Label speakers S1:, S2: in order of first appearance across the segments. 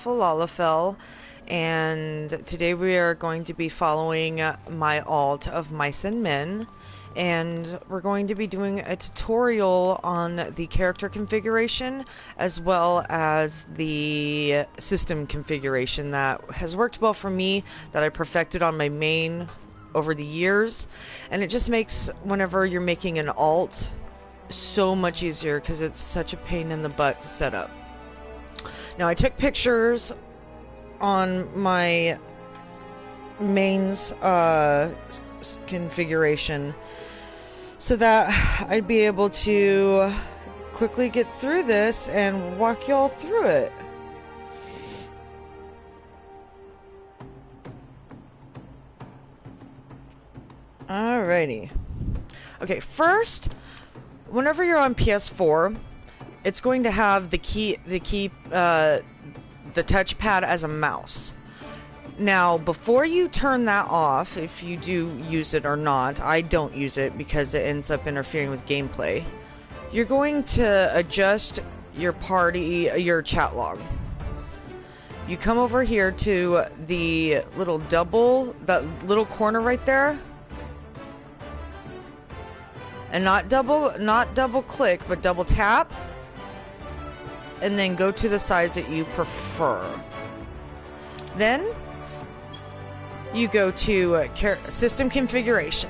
S1: beautiful lalafell, and today we are going to be following my alt of Mice and Men, and we're going to be doing a tutorial on the character configuration as well as the system configuration that has worked well for me, that I perfected on my main over the years, and it just makes whenever you're making an alt so much easier because it's such a pain in the butt to set up. Now I took pictures on my mains configuration so that I'd be able to quickly get through this and walk y'all through it. Alrighty. Okay, first, whenever you're on PS4, it's going to have the touchpad as a mouse. Now, before you turn that off, if you do use it or not, I don't use it because it ends up interfering with gameplay. You're going to adjust your chat log. You come over here to the little that little corner right there. And not double click, but double tap. And then go to the size that you prefer. Then you go to system configuration.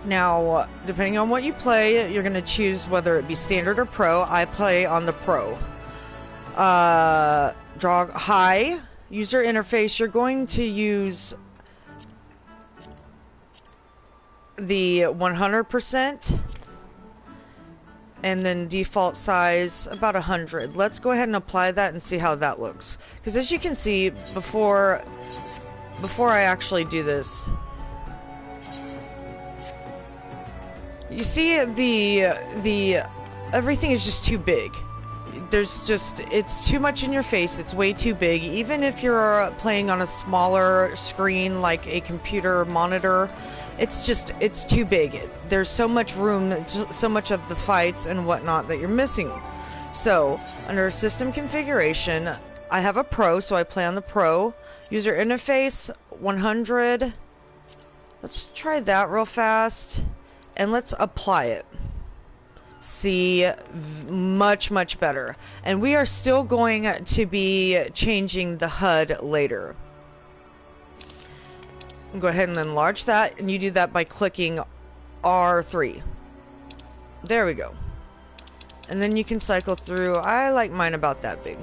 S1: Now, depending on what you play, you're going to choose whether it be standard or pro. I play on the pro. Draw high user interface. You're going to use the 100%. And then default size about 100. Let's go ahead and apply that and see how that looks. Because as you can see, before I actually do this, you see the everything is just too big. It's too much in your face. It's way too big. Even if you're playing on a smaller screen like a computer monitor, it's too big. There's so much room, so much of the fights and whatnot that you're missing. So, under system configuration, I have a pro, so I play on the pro. User interface, 100. Let's try that real fast. And let's apply it. See, much better. And we are still going to be changing the HUD later. Go ahead and enlarge that, and you do that by clicking R3. There we go. And then you can cycle through. I like mine about that big.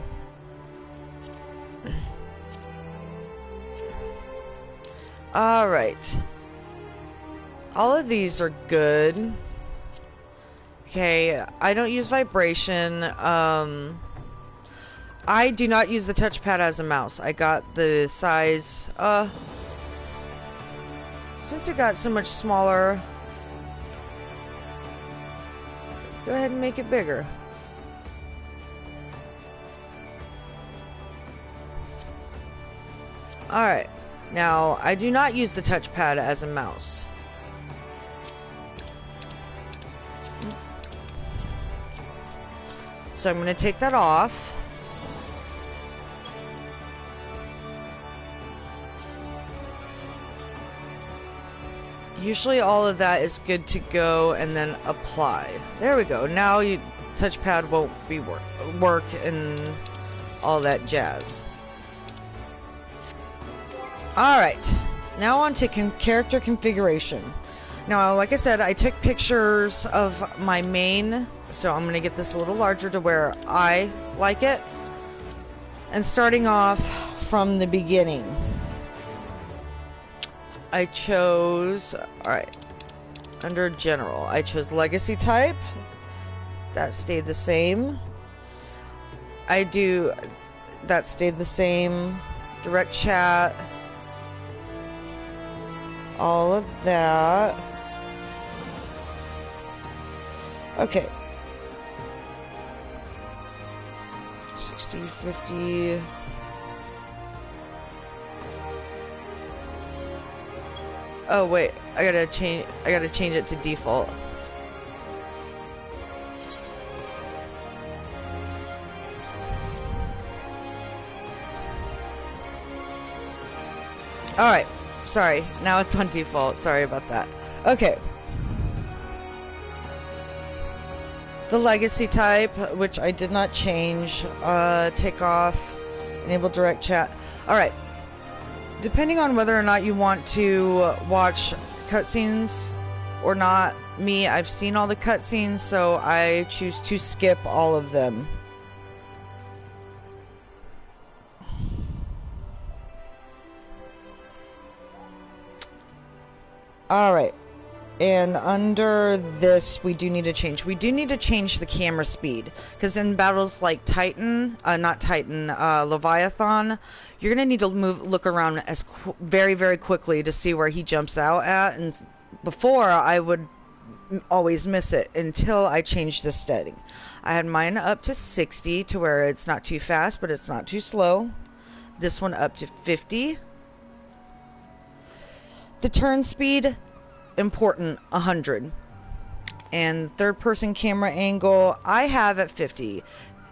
S1: Alright. All of these are good. Okay, I don't use vibration. I do not use the touchpad as a mouse. I got the size, since it got so much smaller, let's go ahead and make it bigger. Alright, now I do not use the touchpad as a mouse. So I'm going to take that off. Usually all of that is good to go, and then apply. There we go. Now touchpad won't be work and all that jazz. Alright, now on to character configuration. Now, like I said, I took pictures of my main, so I'm going to get this a little larger to where I like it. And starting off from the beginning, I chose, alright, under general, I chose legacy type. That stayed the same. That stayed the same. Direct chat. All of that. Okay. 60, 50. Oh wait, I gotta change it to default. Alright, sorry. Now it's on default. Sorry about that. Okay. The legacy type, which I did not change. Take off. Enable direct chat. Alright. Depending on whether or not you want to watch cutscenes or not, I've seen all the cutscenes, so I choose to skip all of them. Alright, and under this we do need to change. We do need to change the camera speed, because in battles like Leviathan, you're going to need to look around very, very quickly to see where he jumps out at, and before I would always miss it until I changed this setting. I had mine up to 60 to where it's not too fast, but it's not too slow. This one up to 50. The turn speed, important, 100. And third person camera angle, I have at 50.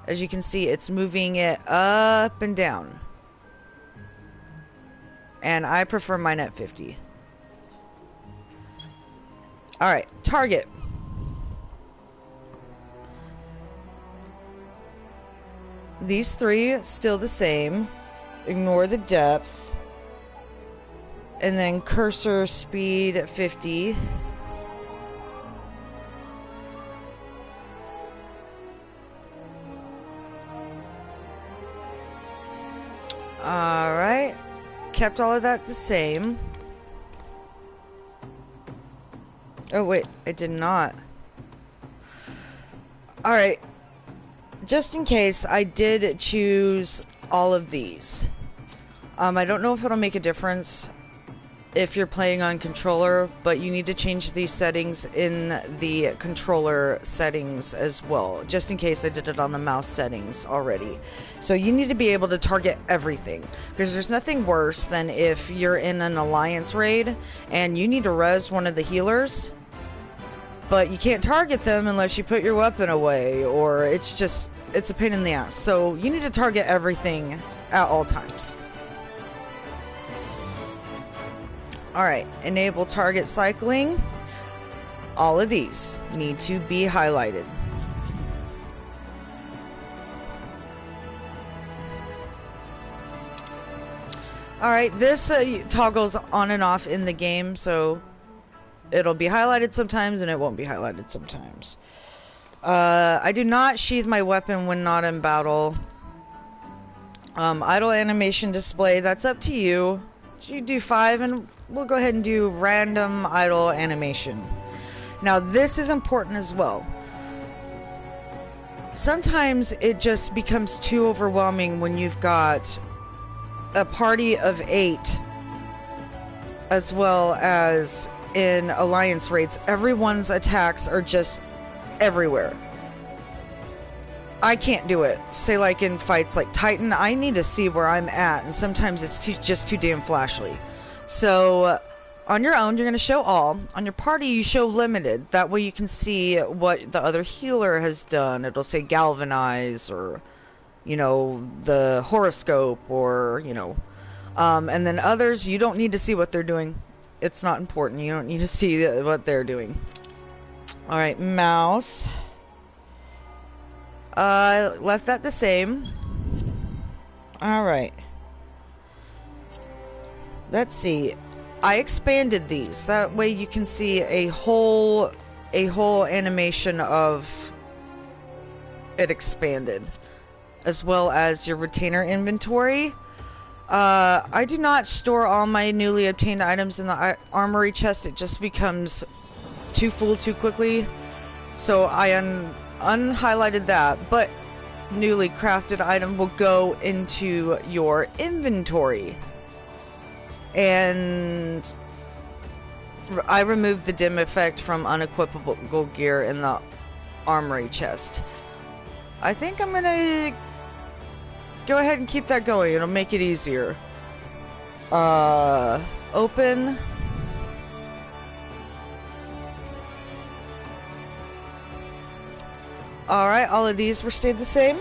S1: As you can see, it's moving it up and down. And I prefer mine at 50. Alright, target. These three, still the same. Ignore the depth. And then cursor speed at 50. Alright. Kept all of that the same. Oh wait, I did not. Alright. Just in case, I did choose all of these. I don't know if it'll make a difference if you're playing on controller, but you need to change these settings in the controller settings as well, just in case I did it on the mouse settings already. So you need to be able to target everything, because there's nothing worse than if you're in an alliance raid and you need to res one of the healers, but you can't target them unless you put your weapon away, or it's a pain in the ass. So you need to target everything at all times. Alright, enable target cycling. All of these need to be highlighted. Alright, this toggles on and off in the game, so it'll be highlighted sometimes and it won't be highlighted sometimes. I do not sheath my weapon when not in battle. Idle animation display, that's up to you. You do 5 and we'll go ahead and do random idle animation. Now this is important as well. Sometimes it just becomes too overwhelming when you've got a party of 8, as well as in alliance raids, everyone's attacks are just everywhere. I can't do it. Say like in fights like Titan, I need to see where I'm at, and sometimes it's just too damn flashly. So on your own, you're going to show all. On your party, you show limited. That way you can see what the other healer has done. It'll say galvanize, or, you know, the horoscope, or, you know. And then others, you don't need to see what they're doing. It's not important. You don't need to see what they're doing. Alright, mouse. Left that the same. Alright. Let's see. I expanded these. That way you can see a whole animation of it expanded. As well as your retainer inventory. I do not store all my newly obtained items in the armory chest. It just becomes too full too quickly. So I unhighlighted that, but newly crafted item will go into your inventory. And I removed the dim effect from unequipable gear in the armory chest. I think I'm gonna go ahead and keep that going. It'll make it easier. Open. Alright, all of these were stayed the same.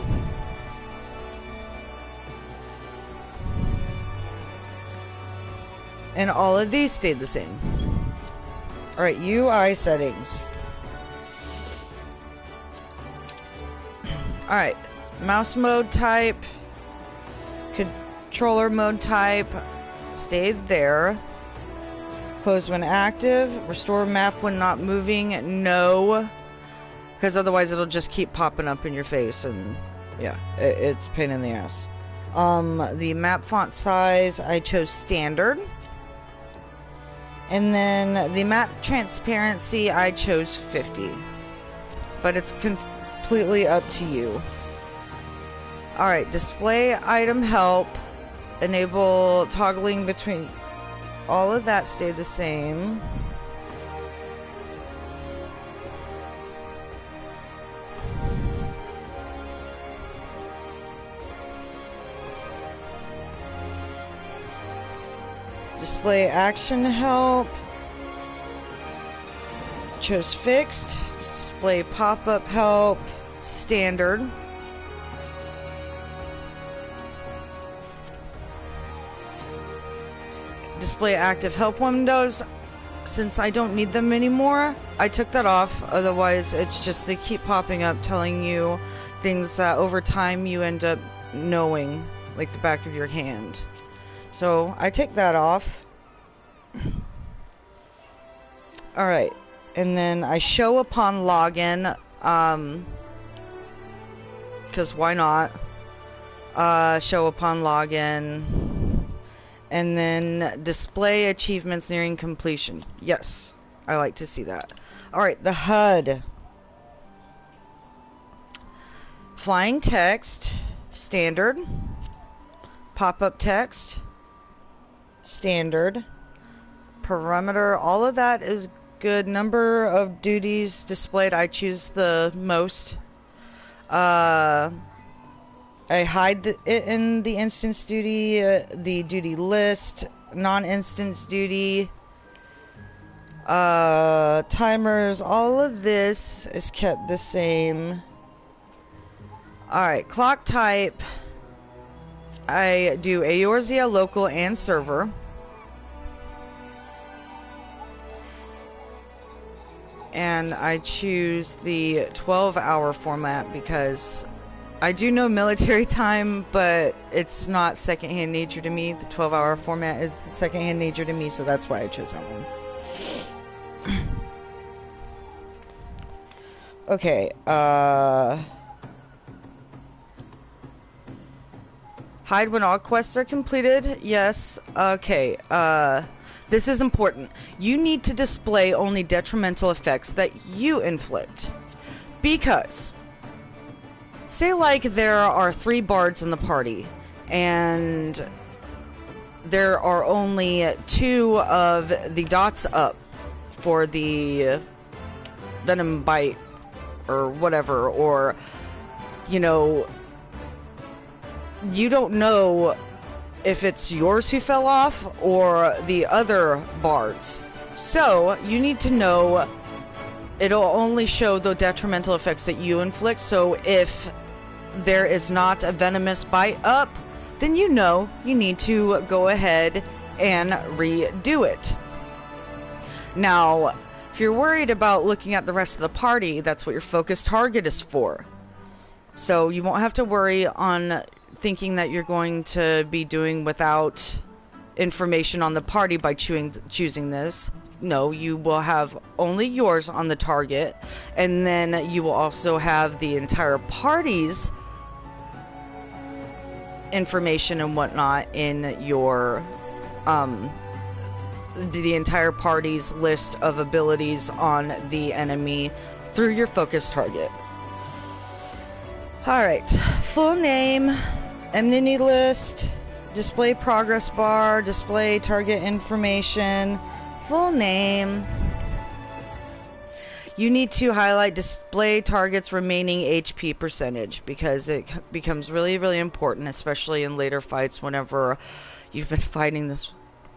S1: And all of these stayed the same. Alright, UI settings. Alright, mouse mode type, controller mode type, stayed there. Close when active, restore map when not moving, no. Because otherwise it'll just keep popping up in your face, and yeah, it's a pain in the ass. The map font size, I chose standard. And then the map transparency, I chose 50. But it's completely up to you. Alright, display item help. Enable toggling between... All of that stayed the same. Display action help. Chose fixed. Display pop-up help. Standard. Display active help windows. Since I don't need them anymore, I took that off. Otherwise, it's just they keep popping up telling you things that over time you end up knowing, like the back of your hand. So I take that off. Alright, and then I show upon login, because why not? Show upon login. And then display achievements nearing completion. Yes, I like to see that. Alright, the HUD. Flying text, standard. Pop-up text, standard. Perimeter, all of that is good. Number of duties displayed, I choose the most. I hide it in the instance duty, the duty list, non-instance duty, timers, all of this is kept the same. Alright, clock type, I do Eorzea, local, and server. And I choose the 12-hour format because I do know military time, but it's not secondhand nature to me. The 12-hour format is secondhand nature to me, so that's why I chose that one. Okay, hide when all quests are completed. Yes. Okay, this is important. You need to display only detrimental effects that you inflict. Because say like there are 3 bards in the party and there are only 2 of the dots up for the venom bite or whatever, or you know, you don't know if it's yours who fell off or the other bards. So you need to know it'll only show the detrimental effects that you inflict. So if there is not a venomous bite up, then you know you need to go ahead and redo it. Now, if you're worried about looking at the rest of the party, that's what your focus target is for. So you won't have to worry on thinking that you're going to be doing without information on the party by choosing this. No, you will have only yours on the target, and then you will also have the entire party's information and whatnot in your the entire party's list of abilities on the enemy through your focus target. Alright, full name, enmity list, display progress bar, display target information, full name. You need to highlight display target's remaining HP percentage because it becomes really, really important, especially in later fights whenever you've been fighting this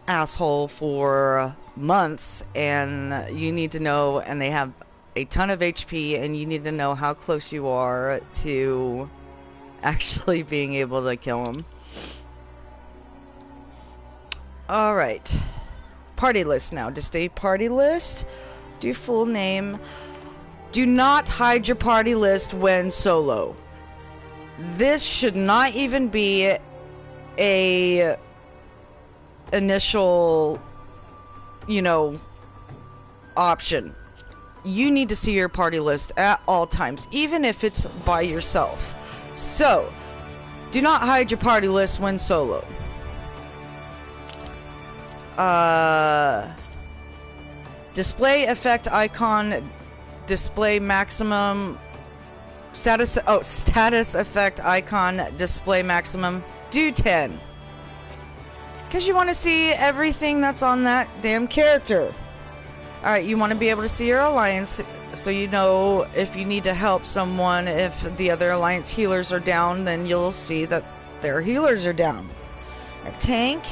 S1: asshole for months and you need to know, and they have a ton of HP, and you need to know how close you are to actually being able to kill him. Alright. Party list now. Display party list. Do full name. Do not hide your party list when solo. This should not even be a initial, you know, option. You need to see your party list at all times, even if it's by yourself. So, do not hide your party list when solo. Display effect icon, display maximum, status effect icon, display maximum, do 10. Because you want to see everything that's on that damn character. Alright, you want to be able to see your alliance, so you know if you need to help someone, if the other alliance healers are down, then you'll see that their healers are down. A tank,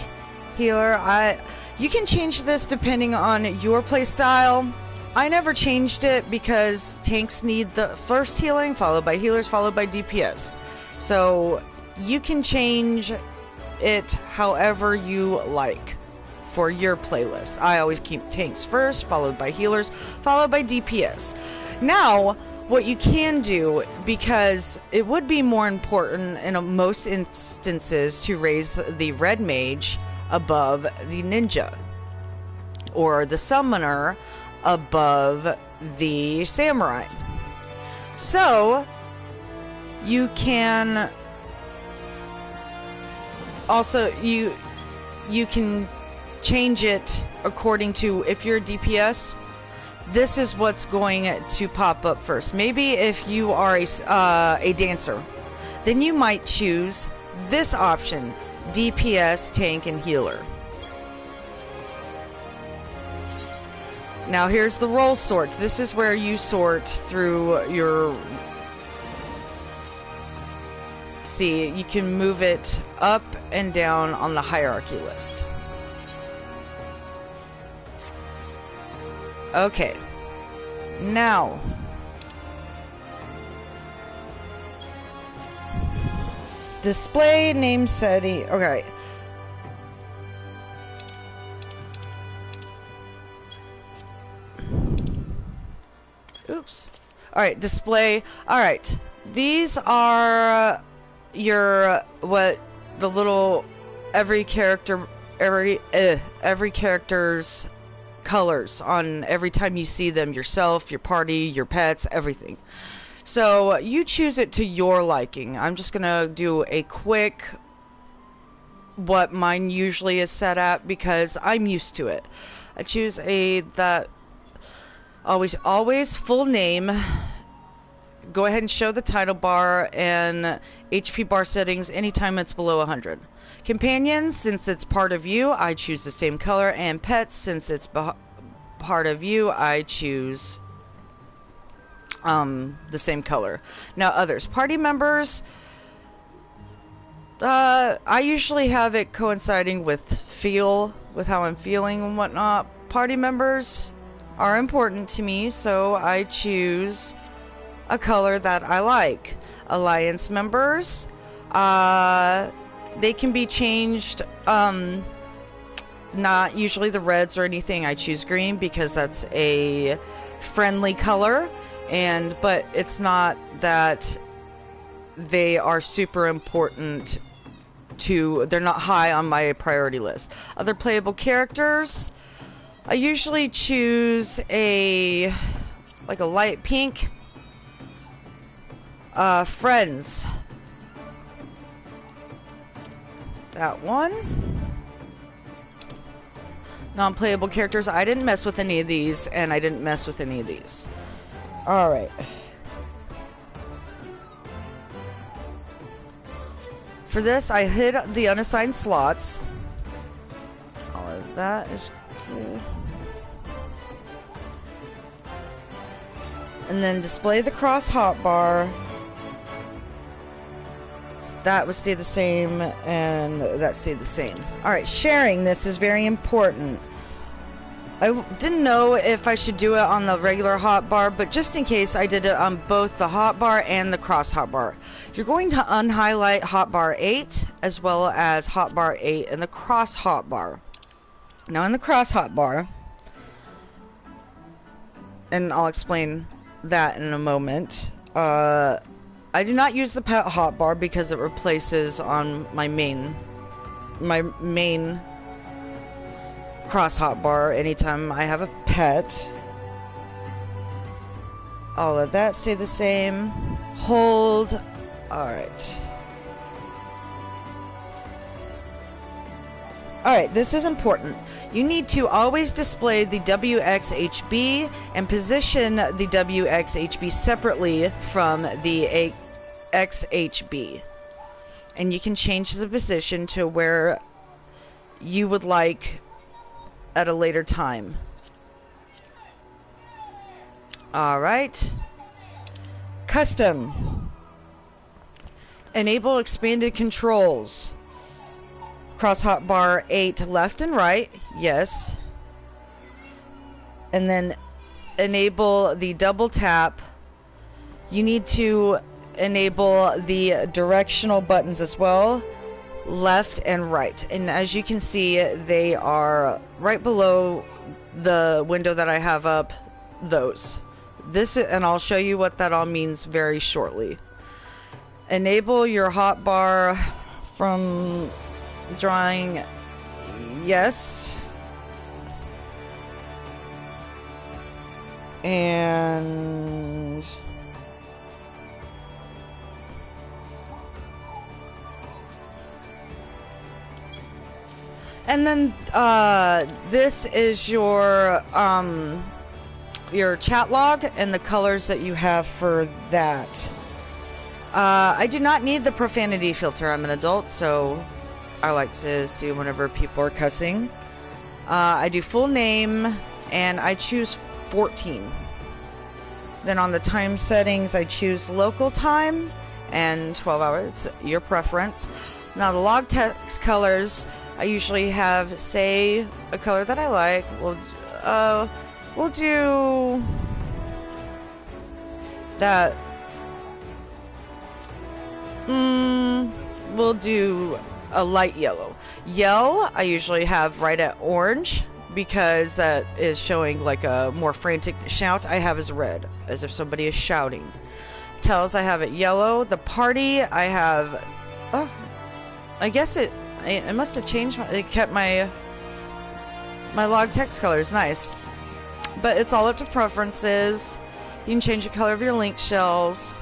S1: healer, you can change this depending on your playstyle. I never changed it because tanks need the first healing, followed by healers, followed by DPS. So you can change it however you like for your playlist. I always keep tanks first, followed by healers, followed by DPS. Now, what you can do, because it would be more important in most instances to raise the red mage above the ninja, or the summoner above the samurai. So you can also you can change it according to, if you're a DPS, this is what's going to pop up first. Maybe if you are a dancer, then you might choose this option: DPS, tank, and healer. Now here's the role sort. This is where you sort through your... See, you can move it up and down on the hierarchy list. Okay. Now, display name setting. Okay. Oops. Alright, display. Alright. These are your, what the little, every character's colors on every time you see them, yourself, your party, your pets, everything. So you choose it to your liking. I'm just gonna do a quick what mine usually is set at because I'm used to it. I choose that always full name. Go ahead and show the title bar and HP bar settings anytime it's below 100. Companions, since it's part of you, I choose the same color, and pets, since it's part of you, I choose the same color. Now others. Party members, I usually have it coinciding with how I'm feeling and whatnot. Party members are important to me, so I choose a color that I like. Alliance members, they can be changed, not usually the reds or anything. I choose green because that's a friendly color, but it's not that they are super important they're not high on my priority list. Other playable characters, I usually choose like a light pink. Friends. That one. Non-playable characters. I didn't mess with any of these, and I didn't mess with any of these. Alright. For this, I hid the unassigned slots. All of that is good. And then display the cross hotbar. That would stay the same, and that stayed the same. Alright, sharing this is very important. I didn't know if I should do it on the regular hotbar, but just in case, I did it on both the hotbar and the cross hotbar. You're going to unhighlight hotbar 8 as well as hotbar 8 and the cross hotbar. Now in the cross hotbar, and I'll explain that in a moment. I do not use the pet hotbar because it replaces on my main cross hotbar anytime I have a pet. I'll let that stay the same. Hold. Alright. Alright, this is important. You need to always display the WXHB and position the WXHB separately from the XHB. And you can change the position to where you would like at a later time. Alright. Custom. Enable expanded controls. Cross hotbar 8 left and right. Yes. And then enable the double tap. You need to enable the directional buttons as well. Left and right. And as you can see, they are right below the window that I have up. Those. And I'll show you what that all means very shortly. Enable your hotbar from drawing. Yes. And then this is your chat log and the colors that you have for that. I do not need the profanity filter. I'm an adult, so I like to see whenever people are cussing. I do full name, and I choose 14. Then on the time settings, I choose local time and 12 hours, your preference. Now the log text colors, I usually have, say, a color that I like. We'll do that. We'll do a light yellow. Yell, I usually have right at orange because that is showing like a more frantic shout. I have as red, as if somebody is shouting. Tells, I have it yellow. The party, I have. Oh, I guess it must have changed. It kept my log text colors. Nice. But it's all up to preferences. You can change the color of your link shells.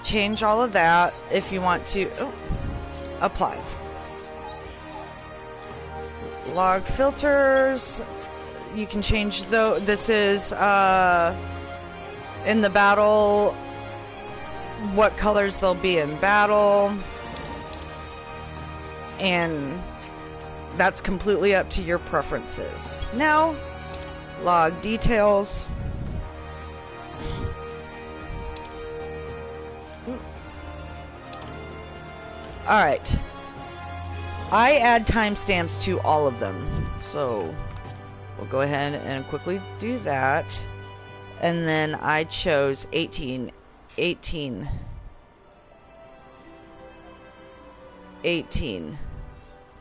S1: Change all of that if you want to. Oh, apply. Log filters. You can change though. This is in the battle. What colors they'll be in battle. And that's completely up to your preferences. Now, log details. Alright. I add timestamps to all of them. So, we'll go ahead and quickly do that. And then I chose 18. 18. 18.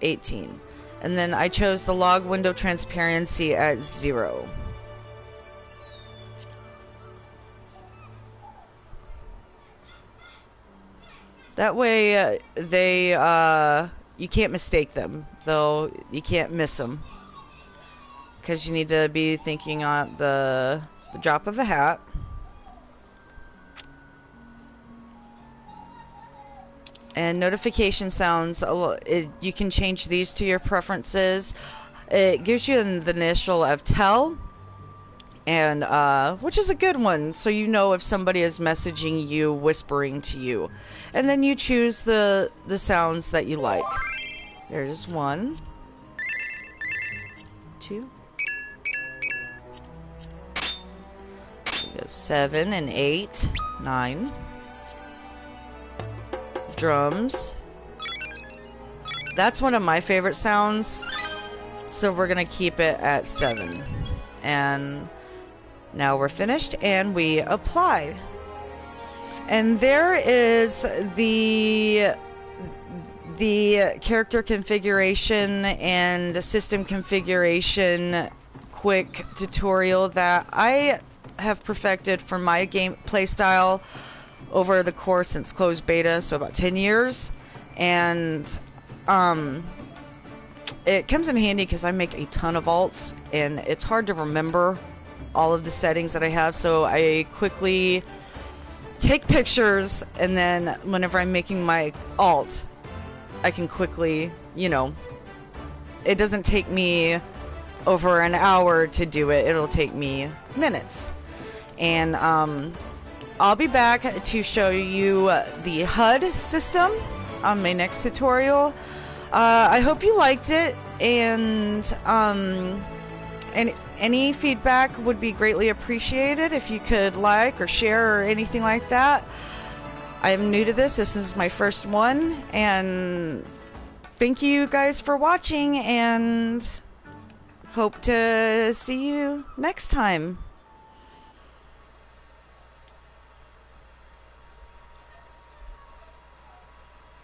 S1: 18. And then I chose the log window transparency at 0. That way, you can't mistake them, though you can't miss them. Because you need to be thinking on the drop of a hat. And notification sounds, you can change these to your preferences. It gives you the initial of tell, and which is a good one, so you know if somebody is messaging you, whispering to you. And then you choose the sounds that you like. There's 1, 2, 7 and 8, 9. Drums. That's one of my favorite sounds, so we're gonna keep it at 7. And now we're finished, and we apply. And there is the the character configuration and the system configuration quick tutorial that I have perfected for my game playstyle over the course since closed beta, so about 10 years. And it comes in handy because I make a ton of alts and it's hard to remember all of the settings that I have, so I quickly take pictures, and then whenever I'm making my alt, I can quickly, you know, it doesn't take me over an hour to do it, it'll take me minutes. And I'll be back to show you the HUD system on my next tutorial. I hope you liked it, and any feedback would be greatly appreciated if you could like or share or anything like that. I am new to this. This is my first one, and thank you guys for watching, and hope to see you next time.